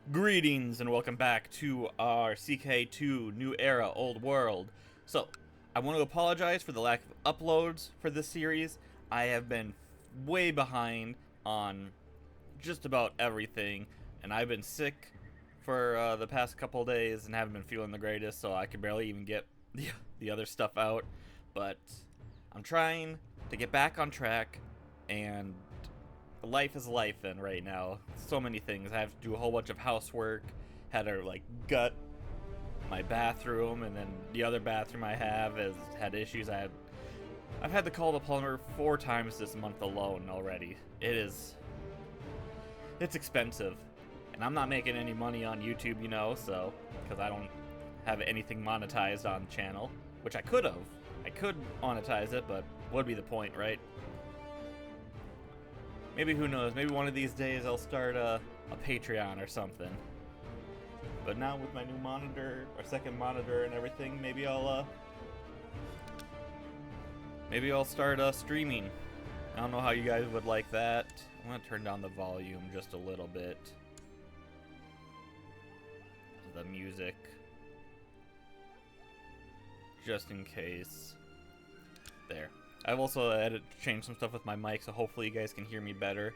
Greetings and welcome back to our CK2 New Era Old World. So, I want to apologize for the lack of uploads for this series. I have been way behind on just about everything, and I've been sick for the past couple days and haven't been feeling the greatest, so I could barely even get the other stuff out. But I'm trying to get back on track, and life is life in right now. So many things. I have to do a whole bunch of housework. Had to gut my bathroom, and then the other bathroom I have has had issues. I've had to call the plumber 4 times this month alone already. It's expensive, and I'm not making any money on YouTube, so because I don't have anything monetized on the channel, which I could have. I could monetize it, but what would be the point, right? Maybe, who knows, maybe one of these days I'll start a Patreon or something. But now with my new monitor, or second monitor and everything, maybe I'll start streaming. I don't know how you guys would like that. I'm gonna turn down the volume just a little bit. The music. Just in case. There. I've also changed some stuff with my mic, so hopefully you guys can hear me better.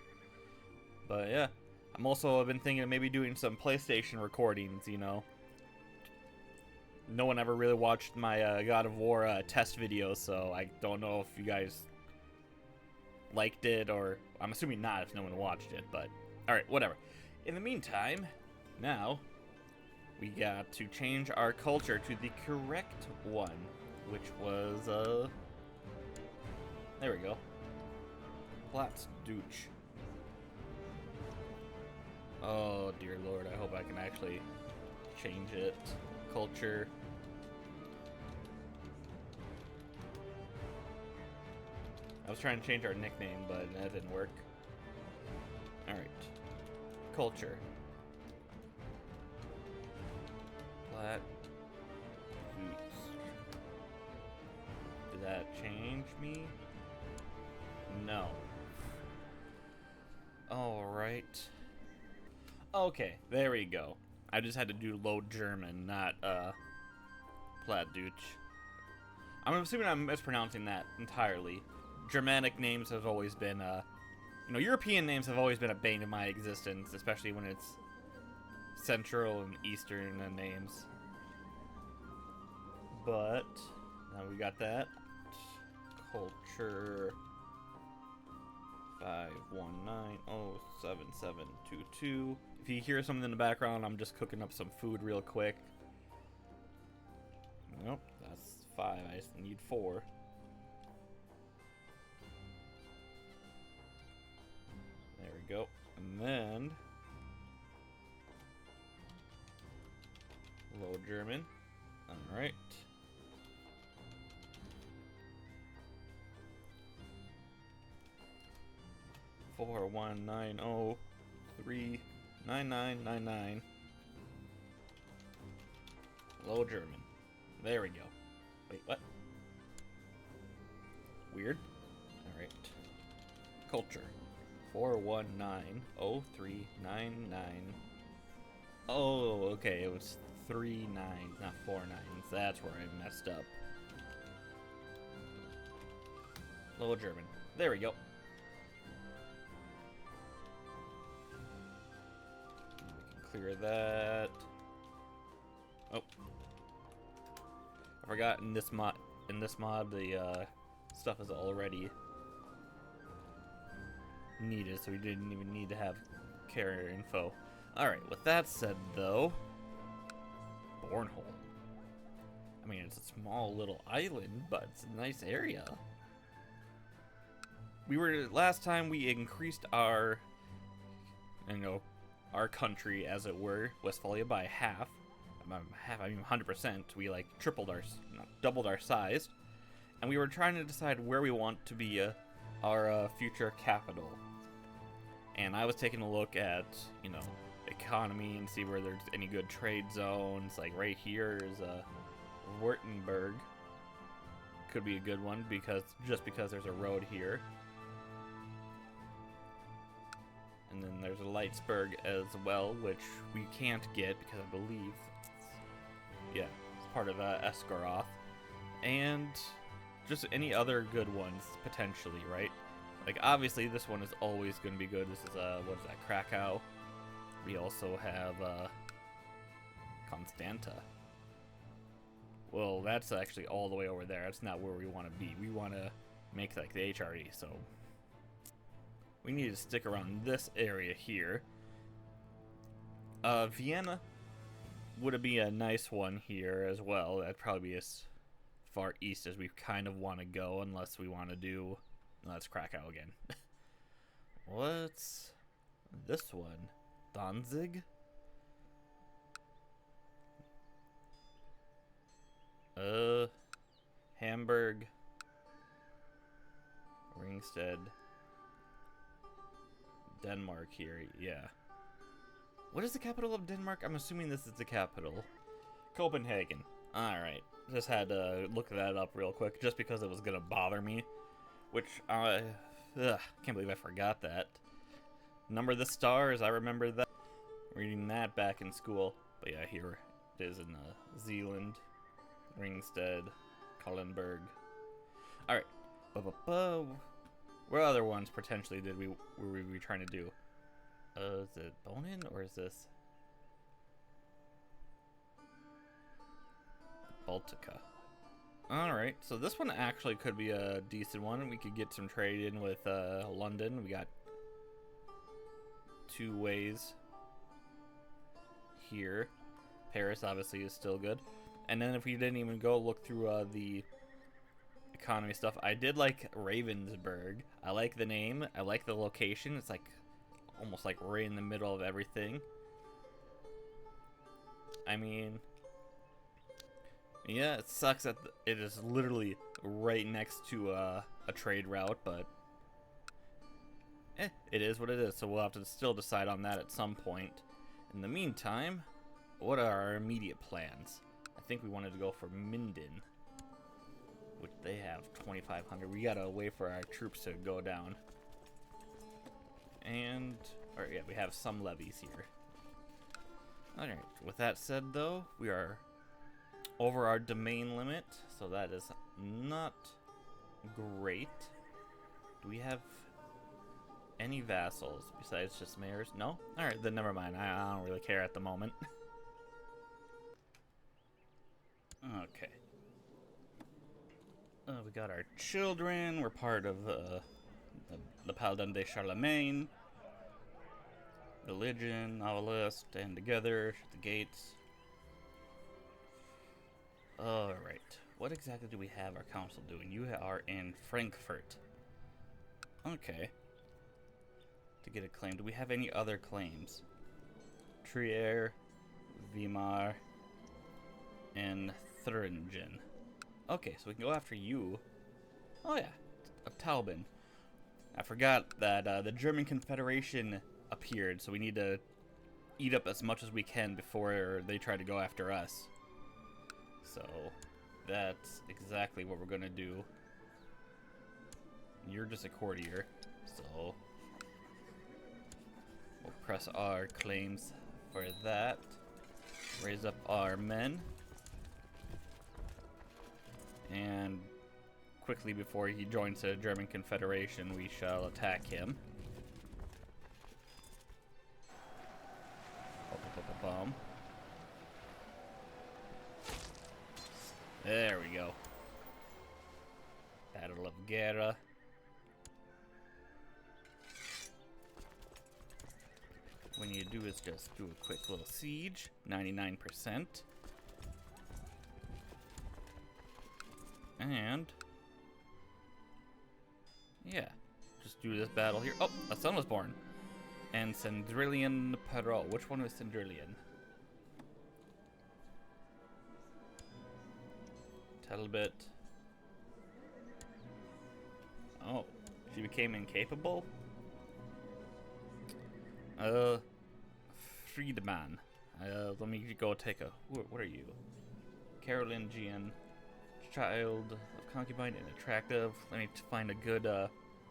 But yeah, I've been thinking of maybe doing some PlayStation recordings, No one ever really watched my God of War test video, so I don't know if you guys liked it, or I'm assuming not if no one watched it, but alright, whatever. In the meantime, now we got to change our culture to the correct one, which was, there we go. Platz Dooch. Oh, dear Lord, I hope I can actually change it. Culture. I was trying to change our nickname, but that didn't work. Alright. Culture. Plat Dooch. Did that change me? No. Alright. Okay, there we go. I just had to do Low German, not, Plattdeutsch. I'm assuming I'm mispronouncing that entirely. Germanic names have always been, European names have always been a bane of my existence, especially when it's Central and Eastern names. But, now we got that. Culture 519077722. If you hear something in the background, I'm just cooking up some food real quick. Nope, that's 5. I just need 4. There we go. And then Low German. Alright. Four 190399999. Low German. There we go. Wait, what? Weird. Alright. Culture. 4190399. Oh, okay, it was 3 9s, not 4 9s. That's where I messed up. Low German. There we go. Clear that. Oh, I forgot in this mod the stuff is already needed, so we didn't even need to have carrier info. Alright, with that said though, Bornholm. I mean, it's a small little island, but it's a nice area. Last time we increased our our country, as it were, Westphalia, by half. I mean 100%. We doubled our size, and we were trying to decide where we want to be our future capital. And I was taking a look at economy and see where there's any good trade zones. Like right here is Württemberg. Could be a good one because there's a road here. And then there's a Lightsburg as well, which we can't get because I believe, yeah, it's part of Esgaroth. And just any other good ones, potentially, right? Like, obviously, this one is always going to be good. This is, what is that, Krakow? We also have, Constanta. Well, that's actually all the way over there. That's not where we want to be. We want to make, like, the HRE, so we need to stick around this area here. Vienna would be a nice one here as well. That'd probably be as far east as we kind of want to go, unless we want to do... No, that's Krakow again. What's this one? Danzig? Hamburg. Ringsted. Denmark here, yeah. What is the capital of Denmark? I'm assuming this is the capital. Copenhagen. Alright. Just had to look that up real quick just because it was gonna bother me. Which, can't believe I forgot that. Number of the Stars, I remember that. Reading that back in school. But yeah, here it is in Zealand. Ringsted. Kallenberg. Alright. What other ones potentially were we trying to do? Is it Bonin or is this Baltica? Alright, so this one actually could be a decent one. We could get some trade in with London. We got 2 ways here. Paris obviously is still good. And then if we didn't even go look through the economy stuff, I did like Ravensburg. I like the name. I like the location. It's like almost like right in the middle of everything. I mean, yeah, it sucks that it is literally right next to a trade route, but it is what it is. So we'll have to still decide on that at some point. In the meantime, what are our immediate plans? I think we wanted to go for Minden, which they have 2,500. We gotta wait for our troops to go down. And, or yeah, we have some levies here. Alright, with that said though, we are over our domain limit, so that is not great. Do we have any vassals besides just mayors? No? Alright, then never mind. I don't really care at the moment. Okay. We got our children. We're part of the Paladin de Charlemagne. Religion, novelist, stand together, shut the gates. Alright. What exactly do we have our council doing? You are in Frankfurt. Okay. To get a claim. Do we have any other claims? Trier, Weimar, and Thuringen. Okay, so we can go after you. Oh yeah, of Taubin. I forgot that the German Confederation appeared, so we need to eat up as much as we can before they try to go after us. So that's exactly what we're gonna do. You're just a courtier, so we'll press our claims for that. Raise up our men. And quickly before he joins the German Confederation, we shall attack him. Bomb. There we go. Battle of Gera. What you do is just do a quick little siege. 99%. And yeah, just do this battle here. Oh, a son was born. And Cendrilian Perot. Which one was Cendrilian? Talbot. Oh, she became incapable? Friedman. Let me go take a... What are you? Carolingian. Child of concubine and attractive. Let me find a good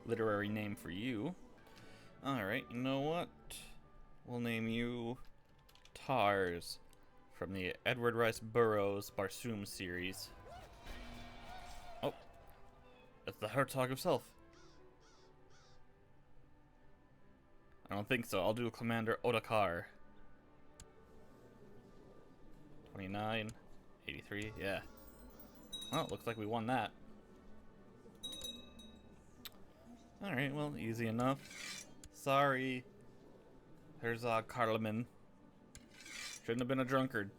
literary name for you. Alright, you know what? We'll name you Tars from the Edward Rice Burroughs Barsoom series. Oh, that's the Herzog himself. I don't think so. I'll do Commander Otakar. 29, 83, yeah. Well, looks like we won that. Alright, well, easy enough. Sorry, Herzog Carleman. Shouldn't have been a drunkard.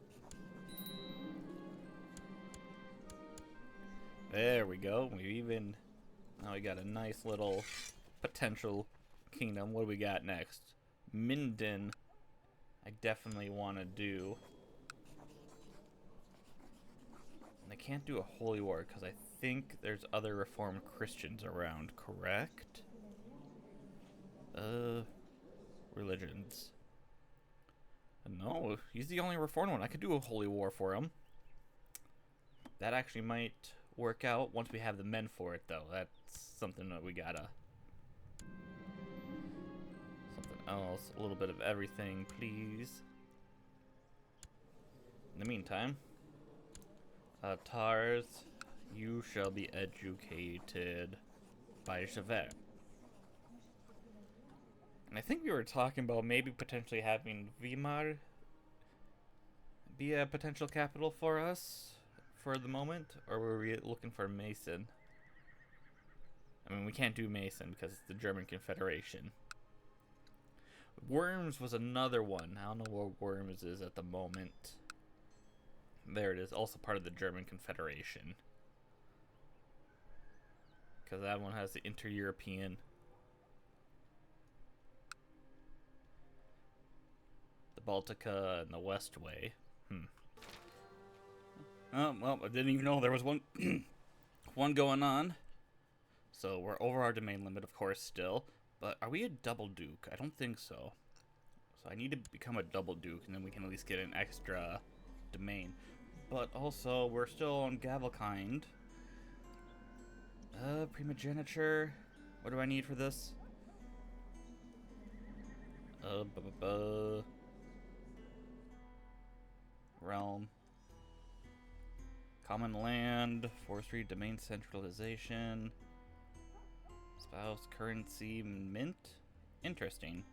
There we go. Now we got a nice little potential kingdom. What do we got next? Minden. I definitely want to do. And I can't do a holy war because I think there's other Reformed Christians around, correct? Religions. No, he's the only Reformed one. I could do a holy war for him. That actually might work out once we have the men for it, though. That's something that we gotta. Something else. A little bit of everything, please. In the meantime, Tars, you shall be educated by Javert. And I think we were talking about maybe potentially having Weimar be a potential capital for us for the moment, or were we looking for Mason? I mean, we can't do Mason because it's the German Confederation. Worms was another one. I don't know where Worms is at the moment. There it is, also part of the German Confederation. Because that one has the inter-European. The Baltica and the Westway. Oh, well, I didn't even know there was one one going on. So we're over our domain limit, of course, still. But are we a double duke? I don't think so. So I need to become a double duke, and then we can at least get an extra domain. But also, we're still on Gavelkind. Primogeniture. What do I need for this? Realm. Common land. Forestry, domain centralization. Spouse, currency, mint. Interesting.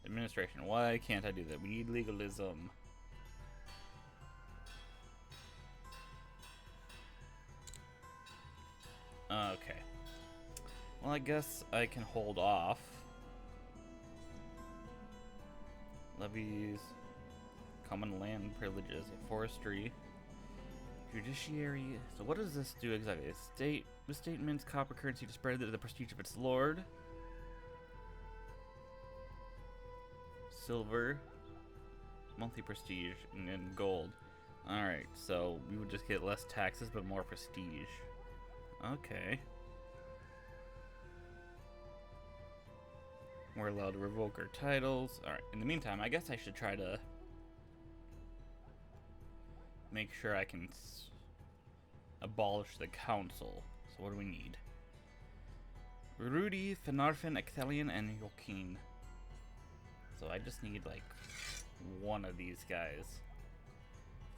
Administration. Why can't I do that? We need legalism. Okay. Well, I guess I can hold off. Levies. Common land privileges. Forestry. Judiciary. So what does this do exactly? The state mints copper currency to spread the prestige of its lord. Silver. Monthly prestige. And then gold. Alright, so we would just get less taxes but more prestige. Okay. We're allowed to revoke our titles. Alright, in the meantime, I guess I should try to make sure I can abolish the council. So what do we need? Rudy, Finarfin, Ecthelion, and Joaquin. So I just need like one of these guys.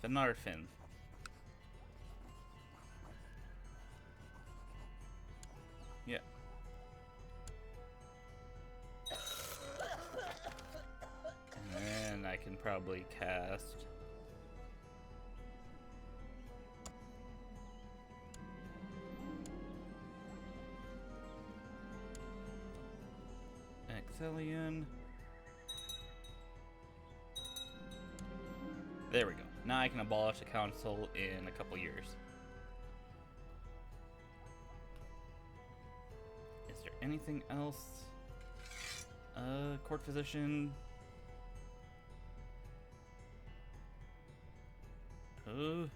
Finarfin. Yeah. And I can probably cast Ecthelion. There we go. Now I can abolish the council in a couple years. Is there anything else? Court physician. Do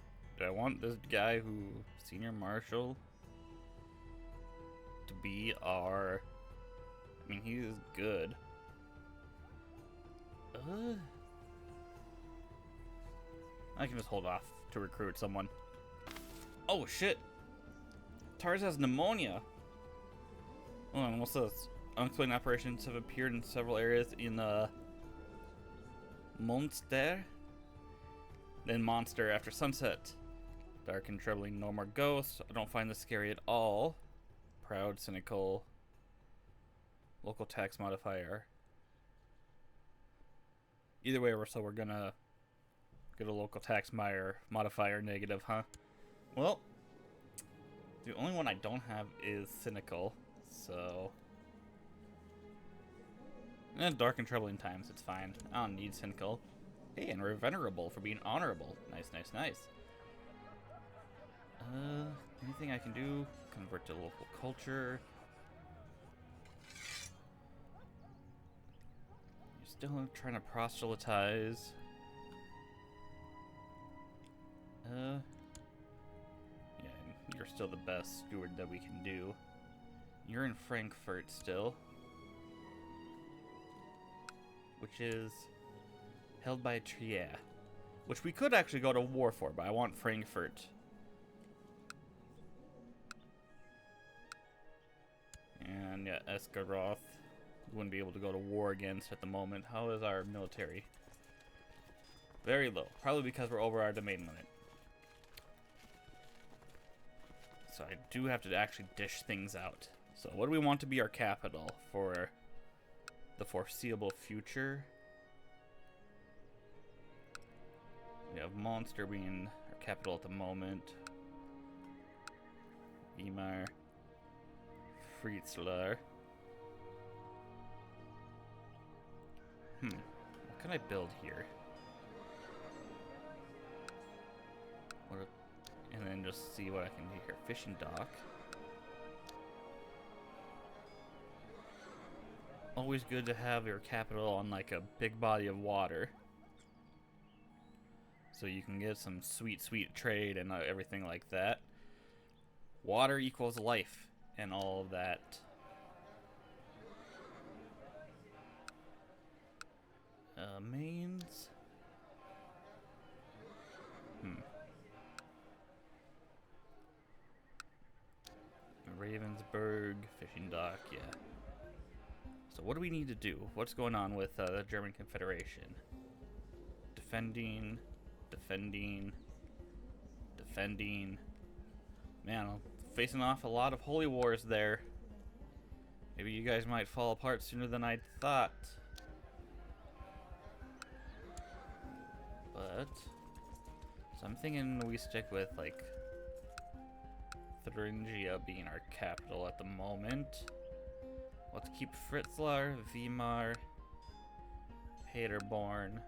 I want this guy who senior marshal to be our? I mean, he is good. I can just hold off to recruit someone. Oh shit! Tars has pneumonia! Oh, and most of those unexplained operations have appeared in several areas in Monster. Then Monster after sunset. Dark and troubling, no more ghosts. I don't find this scary at all. Proud, cynical. Local tax modifier. Either way, we're gonna get a local tax modifier negative, huh? Well, the only one I don't have is cynical, so. Dark and troubling times, it's fine. I don't need cynical. Hey, and we're venerable for being honorable. Nice, nice, nice. Anything I can do? Convert to local culture. You're still trying to proselytize. Yeah, you're still the best steward that we can do. You're in Frankfurt still. Which is held by Trier. Which we could actually go to war for, but I want Frankfurt. And yeah, Esgaroth wouldn't be able to go to war against at the moment. How is our military? Very low. Probably because we're over our domain limit. So I do have to actually dish things out. So what do we want to be our capital for the foreseeable future? We have Monster being our capital at the moment. Weimar. Fritzlar. What can I build here? And then just see what I can do here. Fishing dock. Always good to have your capital on like a big body of water. So you can get some sweet, sweet trade and everything like that. Water equals life and all of that. Mains. Ravensburg, fishing dock, yeah. So what do we need to do? What's going on with the German Confederation? Defending. Man, I'm facing off a lot of holy wars there. Maybe you guys might fall apart sooner than I thought. But, so I'm thinking we stick with, like, Thuringia being our capital at the moment. Let's keep Fritzlar, Weimar, Paderborn.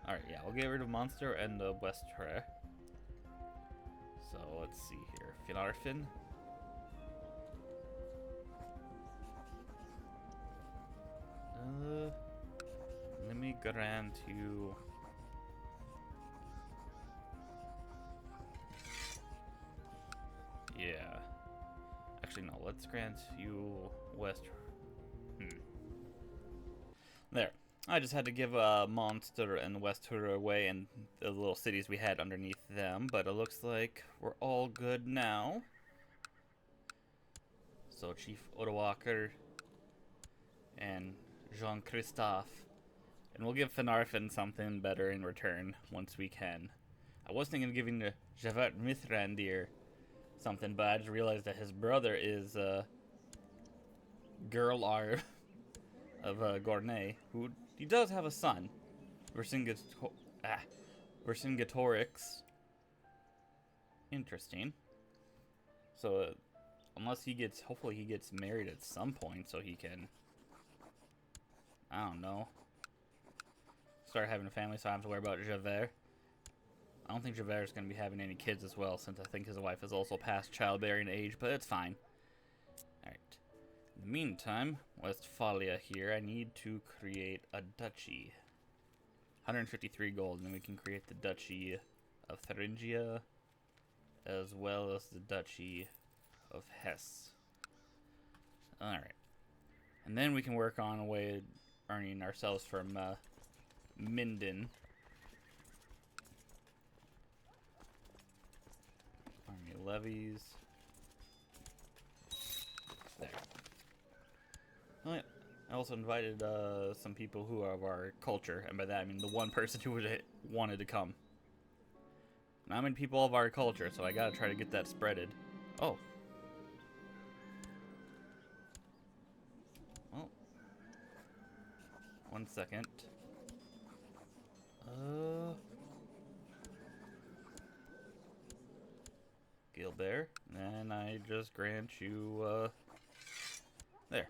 Alright, yeah, we'll get rid of Monster and the Westre. So let's see here. Finarfin. Let me grant you. Yeah. Actually, no. Let's grant you West. There. I just had to give Monster and Westhur away and the little cities we had underneath them, but it looks like we're all good now. So Chief Odowaker and Jean-Christophe. And we'll give Finarfin something better in return once we can. I was thinking of giving Javert Mithrandir something, but I just realized that his brother is Gerlar of Gournay, who he does have a son, Vercingetorix. Interesting. So, unless he gets, hopefully he gets married at some point, so he can, I don't know, start having a family, so I don't have to worry about Javert. I don't think Javert is going to be having any kids as well, since I think his wife is also past childbearing age, but it's fine. Alright. In the meantime, Westphalia here, I need to create a duchy. 153 gold, and then we can create the duchy of Thuringia, as well as the duchy of Hesse. Alright. And then we can work on a way of earning ourselves from Minden. levies. There. Oh, yeah. I also invited some people who are of our culture, and by that I mean the one person who wanted to come. Not many people of our culture, so I gotta try to get that spreaded. Oh. Well. 1 second. Gilbert, and I just grant you, there.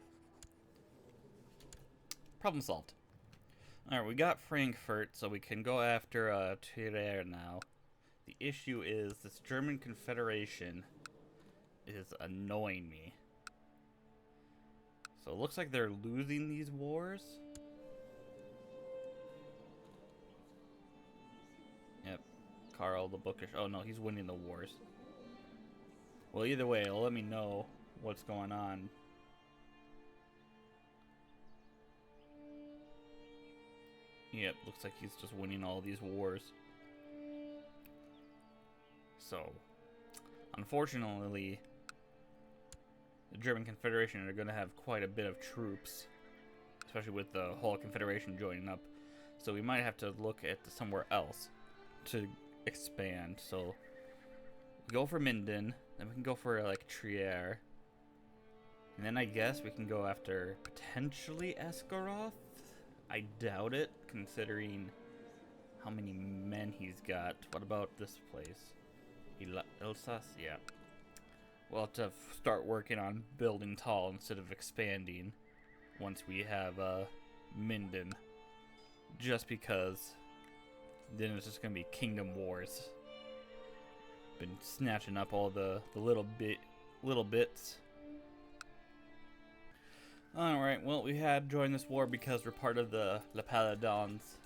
Problem solved. Alright, we got Frankfurt, so we can go after, Tyre now. The issue is this German Confederation is annoying me. So it looks like they're losing these wars. Yep. Karl the Bookish. Oh no, he's winning the wars. Well, either way, it'll let me know what's going on. Yep, looks like he's just winning all these wars. So, unfortunately, the German Confederation are going to have quite a bit of troops, especially with the whole Confederation joining up. So we might have to look at somewhere else to expand. So we go for Minden, then we can go for like Trier, and then I guess we can go after potentially Esgaroth. I doubt it, considering how many men he's got. What about this place? Elsass? Yeah. We'll have to start working on building tall instead of expanding once we have Minden. Just because then it's just going to be kingdom wars. Been snatching up all the little bits. Alright, well, we had joined this war because we're part of the Le Paladins.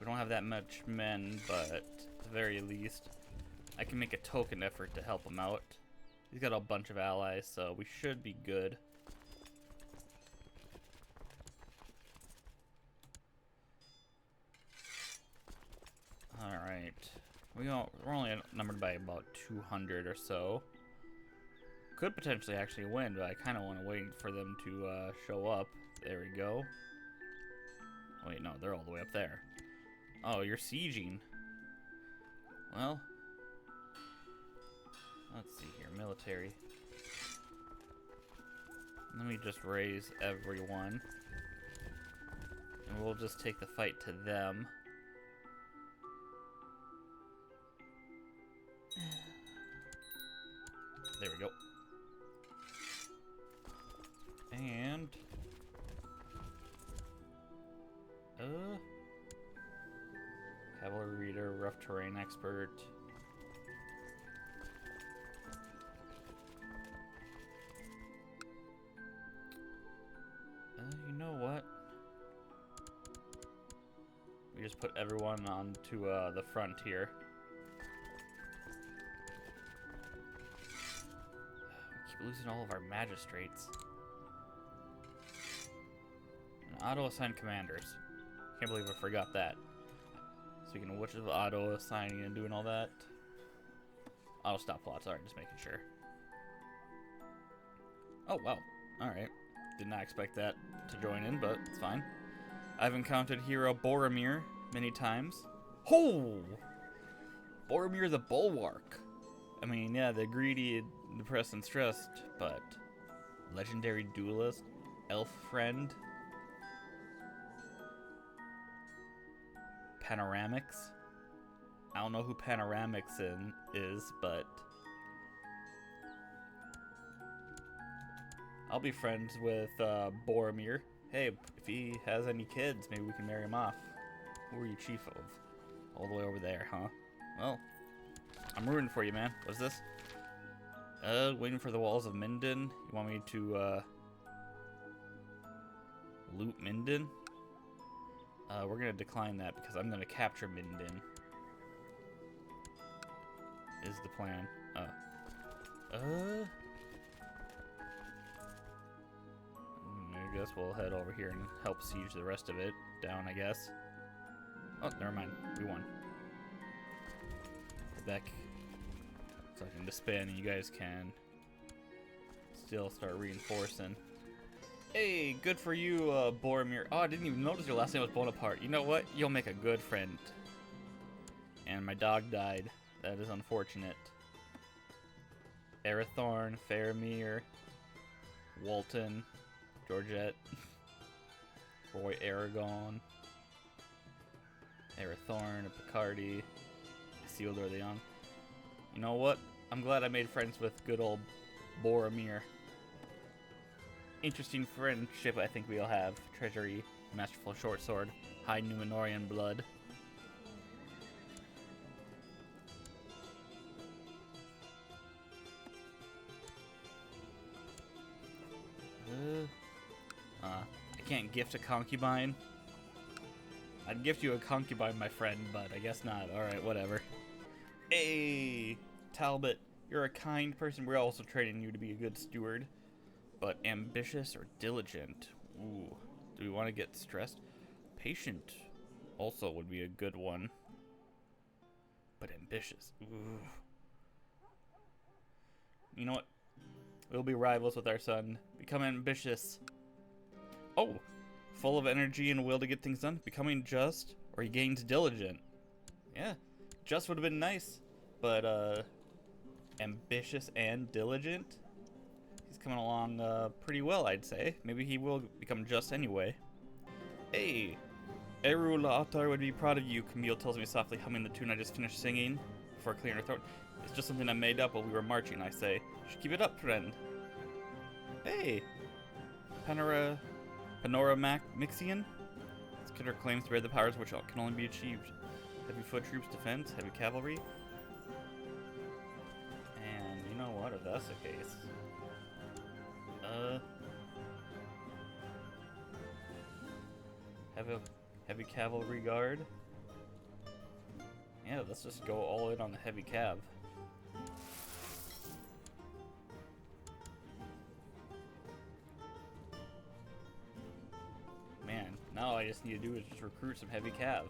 We don't have that much men, but at the very least, I can make a token effort to help him out. He's got a bunch of allies, so we should be good. Alright. We're only numbered by about 200 or so. Could potentially actually win, but I kind of want to wait for them to show up. There we go. Wait, no, they're all the way up there. Oh, you're sieging. Well, let's see here. Military. Let me just raise everyone. And we'll just take the fight to them. There we go. And cavalry reader, rough terrain expert. You know what? We just put everyone onto the frontier. We keep losing all of our magistrates. Auto-assign commanders. Can't believe I forgot that. Speaking of which, of auto-assigning and doing all that. Auto-stop plots. Alright, just making sure. Oh, wow. Alright. Did not expect that to join in, but it's fine. I've encountered hero Boromir many times. Oh! Boromir the Bulwark. I mean, yeah, the greedy, depressed, and stressed, but legendary duelist, elf friend, Panoramics. I don't know who Panoramics is, but I'll be friends with Boromir. Hey, if he has any kids, maybe we can marry him off. Who are you chief of? All the way over there, huh? Well, I'm rooting for you, man. What's this? Waiting for the walls of Minden. You want me to loot Minden? We're gonna decline that because I'm gonna capture Minden. Is the plan. I guess we'll head over here and help siege the rest of it down, I guess. Oh, never mind. We won. Quebec. So I can disband and you guys can still start reinforcing. Hey, good for you, Boromir. Oh, I didn't even notice your last name was Bonaparte. You know what? You'll make a good friend. And my dog died. That is unfortunate. Arathorn, Faramir, Walton, Georgette, Roy Aragon, Arathorn, Picardy, Isildur the Young. You know what? I'm glad I made friends with good old Boromir. Interesting friendship I think we'll have. Treasury, Masterful Short Sword, High Numenorian Blood. I can't gift a concubine. I'd gift you a concubine, my friend, but I guess not. Alright, whatever. Hey, Talbot, you're a kind person. We're also training you to be a good steward. But ambitious or diligent? Ooh, do we want to get stressed? Patient also would be a good one. But ambitious, ooh. You know what? We'll be rivals with our son. Become ambitious. Oh, full of energy and will to get things done. Becoming just, or he gains diligent. Yeah, just would have been nice. But, ambitious and diligent? He's coming along, pretty well, I'd say. Maybe he will become just anyway. Hey, Eru La'atar would be proud of you, Camille tells me softly, humming the tune I just finished singing before clearing her throat. It's just something I made up while we were marching, I say. You should keep it up, friend. Hey, Panora Mixian? This kidder claims to bear the powers which can only be achieved. Heavy foot troops defense, heavy cavalry. And you know what, if that's the case. Have a heavy cavalry guard. Yeah, let's just go all in on the heavy cav. Man, now all I just need to do is just recruit some heavy cav.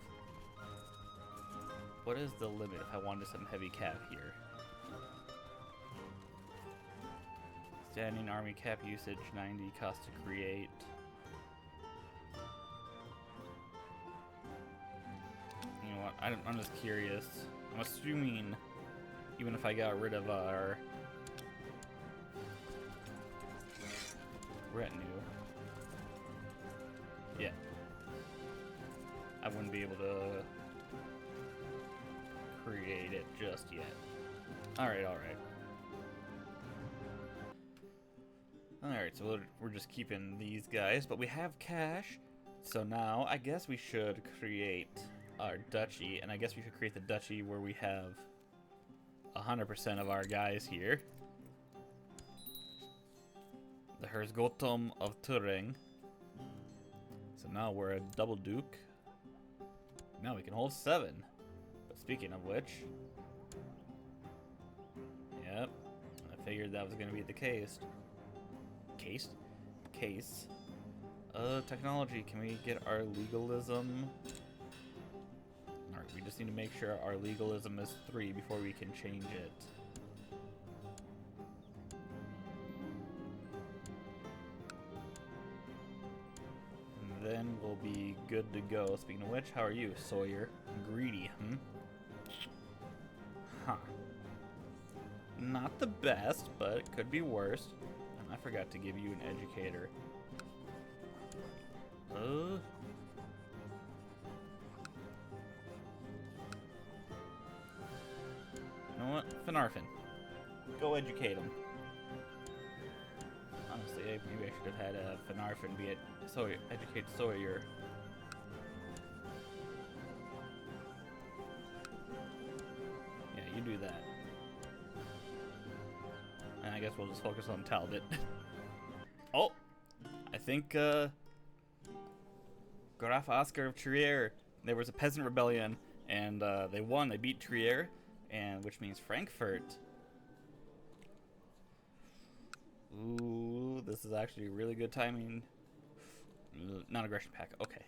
What is the limit if I wanted some heavy cav here? Standing army cap usage 90, cost to create. You know what? I'm just curious. I'm assuming even if I got rid of our retinue, yeah, I wouldn't be able to create it just yet. Alright. Alright, so we're just keeping these guys, but we have cash, so now I guess we should create our duchy, and I guess we should create the duchy where we have 100% of our guys here. The Herzogtum of Turing. So now we're a double duke. Now we can hold 7. But speaking of which, yep, I figured that was going to be the case. Technology, can we get our legalism? Alright, we just need to make sure our legalism is 3 before we can change it. And then we'll be good to go. Speaking of which, how are you, Sawyer? Greedy, Huh. Not the best, but it could be worse. And I forgot to give you an educator. You know what? Finarfin. Go educate him. Honestly, maybe I should have had Finarfin be educate Sawyer. Yeah, you do that. And I guess we'll just focus on Talbot. Oh! I think, Graf Oscar of Trier. There was a peasant rebellion, and they won. They beat Trier, and which means Frankfurt. Ooh, this is actually really good timing. Non-aggression pack. Okay.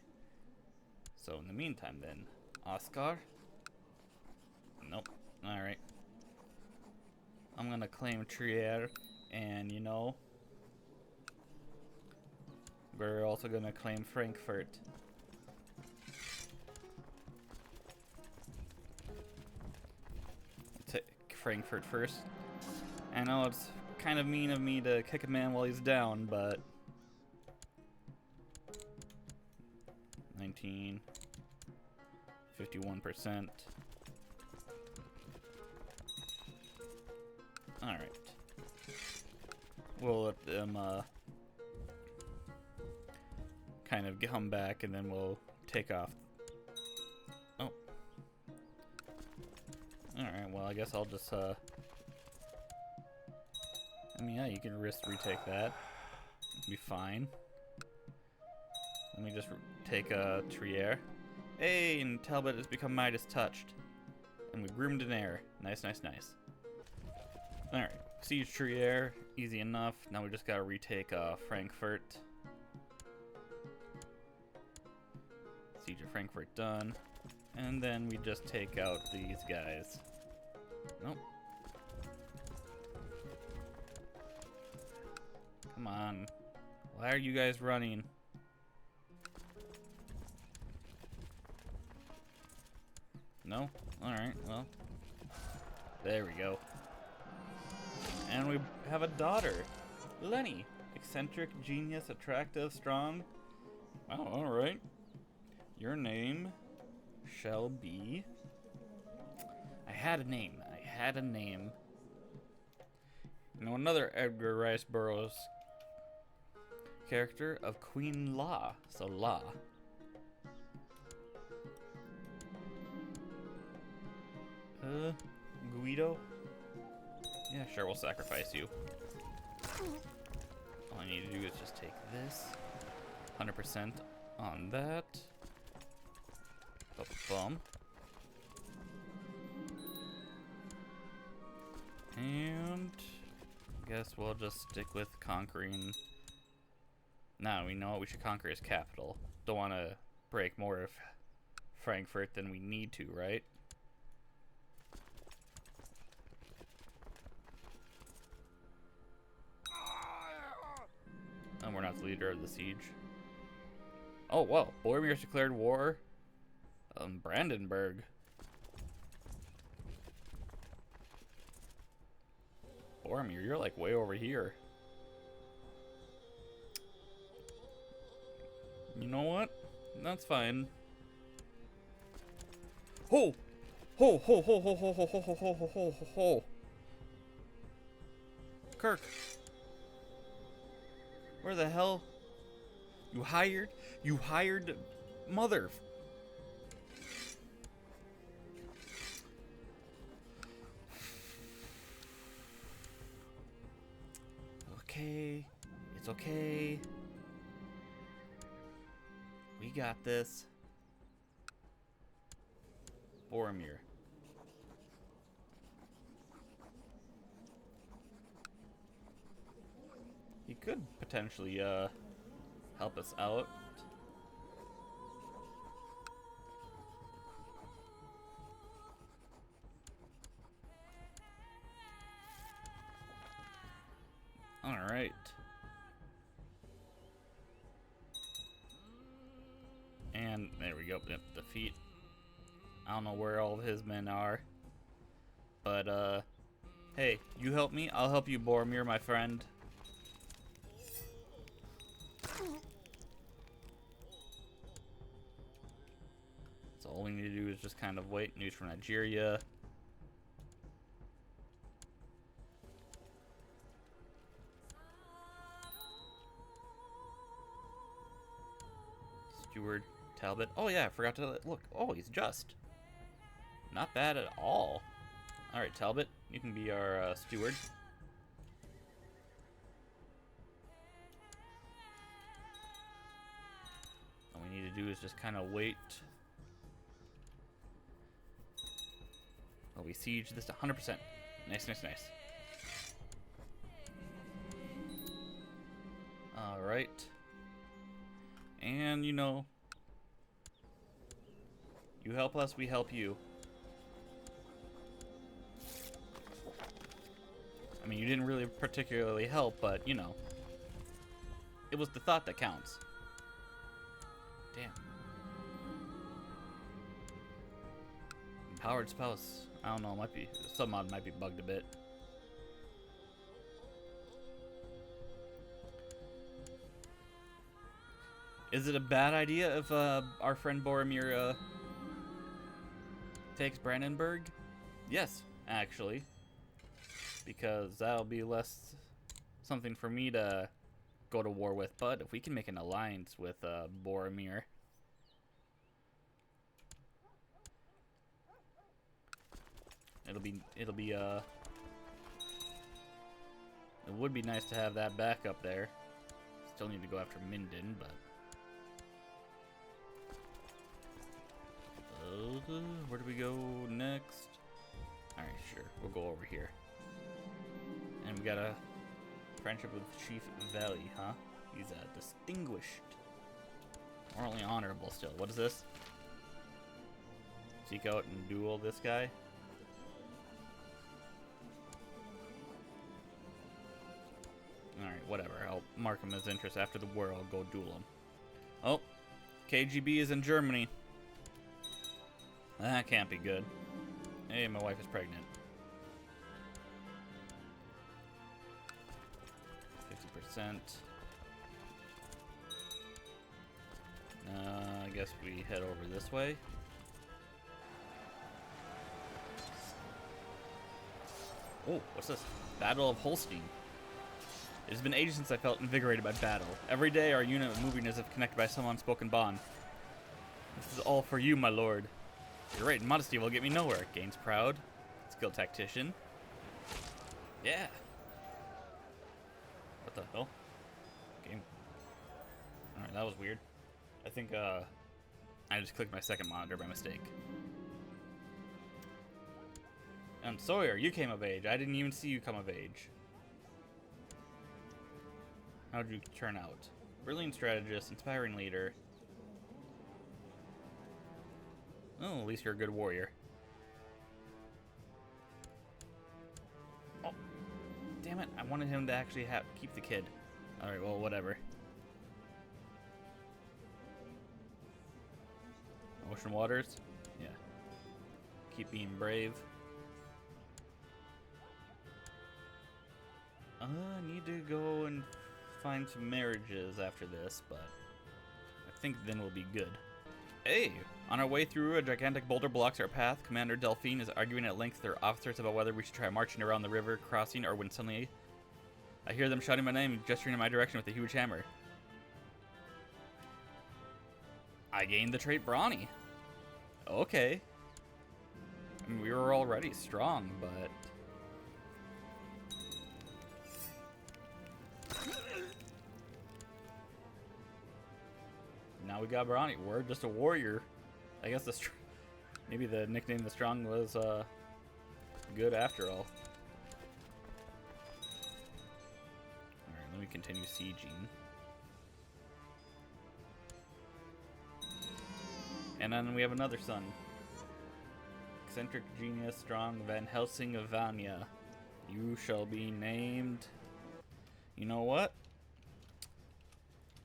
So in the meantime, then, Oscar. Nope. All right. I'm gonna claim Trier, and you know, we're also gonna claim Frankfurt. Take Frankfurt first. I know it's kind of mean of me to kick a man while he's down, but 19, 51%. Alright. We'll let them kind of come back, and then we'll take off. Oh. Alright, well, I guess I'll just I mean, yeah, you can risk retake that. It'll be fine. Let me just take a Trier. Hey, and Talbot has become Midas touched. And we groomed an heir. Nice, nice, nice. Alright, siege Trier, easy enough. Now we just gotta retake Frankfurt. Siege of Frankfurt done. And then we just take out these guys. Nope. Come on. Why are you guys running? No? Alright, well. There we go. And we have a daughter. Lenny. Eccentric, genius, attractive, strong. Oh, alright. Your name shall be... I had a name. You know, another Edgar Rice Burroughs character of Queen La. So La. Guido? Yeah, sure, we'll sacrifice you. All I need to do is just take this. 100% on that. Bum. And I guess we'll just stick with conquering. Now we know what we should conquer his capital. Don't want to break more of Frankfurt than we need to, right? And we're not the leader of the siege. Oh, well, Boromir's declared war on Brandenburg. Boromir, you're like way over here. You know what? That's fine. Ho! Ho, ho, ho, ho, ho, ho, ho, ho, ho, ho, ho, ho. Kirk. Where the hell? You hired mother. Okay. It's okay. We got this. Boromir. He could potentially help us out. All right. And there we go. Yep, defeat. I don't know where all of his men are. But hey, you help me, I'll help you, Boromir, my friend. So all we need to do is just kind of wait. News from Nigeria. Steward Talbot. Oh yeah, I forgot to look. Oh, he's just. Not bad at all. Alright, Talbot, you can be our steward. All we need to do is just kind of wait. Oh, we siege this to 100%. Nice, nice, nice. Alright. And, you know, you help us, we help you. I mean, you didn't really particularly help, but, you know. It was the thought that counts. Damn. Empowered spouse. I don't know, might be... Some mod might be bugged a bit. Is it a bad idea if our friend Boromir takes Brandenburg? Yes, actually. Because that'll be less something for me to go to war with. But if we can make an alliance with Boromir. It would be nice to have that back up there. Still need to go after Minden, but where do we go next? Alright, sure. We'll go over here. And we got a friendship with Chief Valley, huh? He's distinguished. Morally honorable still. What is this? Seek out and duel this guy? Alright, whatever. I'll mark him as interest. After the war, I'll go duel him. Oh, KGB is in Germany. That can't be good. Hey, my wife is pregnant. 50%. I guess we head over this way. Oh, what's this? Battle of Holstein. It has been ages since I felt invigorated by battle. Every day our unit was moving as if connected by some unspoken bond. This is all for you, my lord. You're right, modesty will get me nowhere. Gains proud. Skilled tactician. Yeah. What the hell? Game. Alright, that was weird. I think, I just clicked my second monitor by mistake. And Sawyer, you came of age. I didn't even see you come of age. How'd you turn out? Brilliant strategist, inspiring leader. Oh, at least you're a good warrior. Oh, damn it. I wanted him to actually keep the kid. Alright, well, whatever. Ocean waters? Yeah. Keep being brave. I need to go and find some marriages after this, but I think then we'll be good. Hey! On our way through, a gigantic boulder blocks our path. Commander Delphine is arguing at length with their officers about whether we should try marching around the river crossing or when suddenly I hear them shouting my name and gesturing in my direction with a huge hammer. I gained the trait Brawny. Okay. I mean, we were already strong, but... Now we got Brawny. We're just a warrior. I guess maybe the nickname The Strong was good after all. Alright, let me continue sieging. And then we have another son. Eccentric genius, strong Van Helsing of Vanya. You shall be named... You know what?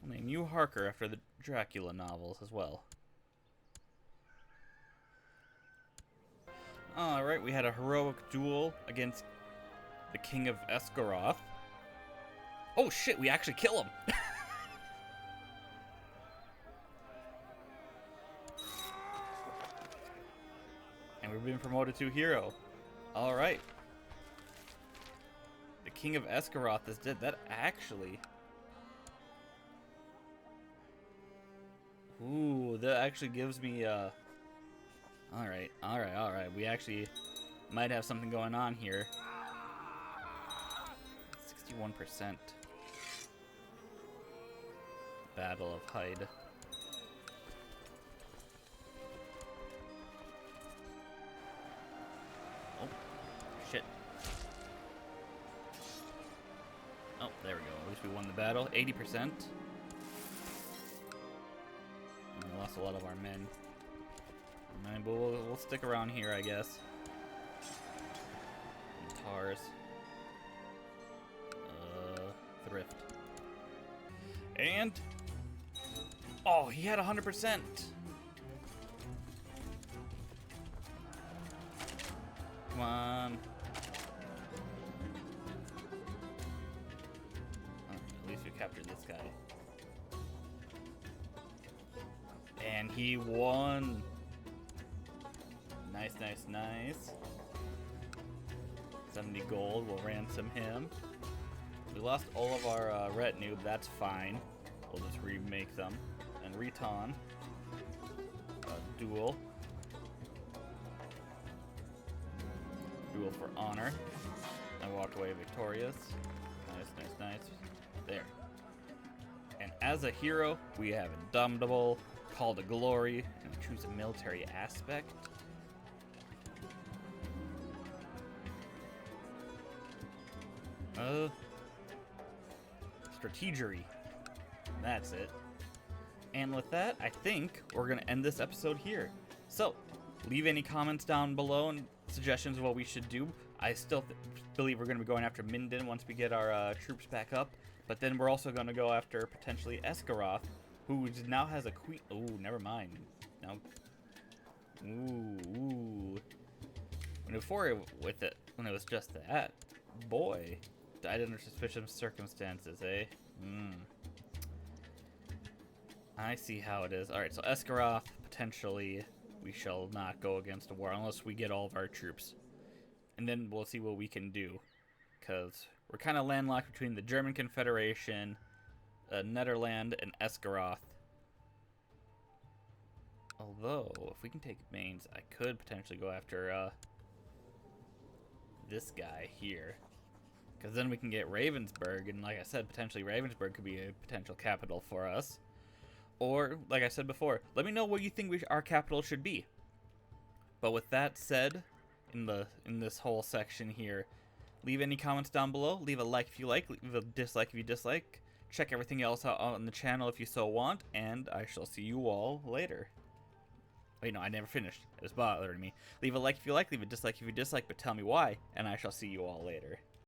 I'll name you Harker after the Dracula novels as well. Alright, we had a heroic duel against the King of Esgaroth. Oh shit, we actually kill him! And we've been promoted to hero. Alright. The King of Esgaroth is dead. That actually... Ooh, that actually gives me, Alright. We actually might have something going on here. 61%. Battle of Hyde. Oh, shit. Oh, there we go. At least we won the battle. 80%. We lost a lot of our men. But we'll stick around here, I guess. Tars. And... oh, he had 100%. Come on. Oh, at least we captured this guy. And he won. Nice, nice, nice. 70 gold, we'll ransom him. We lost all of our retinue, but that's fine. We'll just remake them. And Reton. Duel. Duel for honor. I walked away victorious. Nice, nice, nice. There. And as a hero, we have Indomitable, Call to Glory, and we choose a military aspect. Strategery. That's it. And with that, I think we're going to end this episode here. So, leave any comments down below and suggestions of what we should do. I still believe we're going to be going after Minden once we get our troops back up. But then we're also going to go after potentially Esgaroth, who now has a queen. Ooh, never mind. Now, ooh. Before when it was just that, boy, died under suspicious circumstances, eh? I see how it is. All right, so Esgaroth, potentially, we shall not go against a war unless we get all of our troops. And then we'll see what we can do. Because we're kind of landlocked between the German Confederation, Netherland, and Esgaroth. Although, if we can take Mainz, I could potentially go after this guy here. Because then we can get Ravensburg, and like I said, potentially Ravensburg could be a potential capital for us. Or, like I said before, let me know what you think our capital should be. But with that said, in this whole section here, leave any comments down below. Leave a like if you like. Leave a dislike if you dislike. Check everything else out on the channel if you so want. And I shall see you all later. Wait, no, I never finished. It was bothering me. Leave a like if you like. Leave a dislike if you dislike. But tell me why. And I shall see you all later.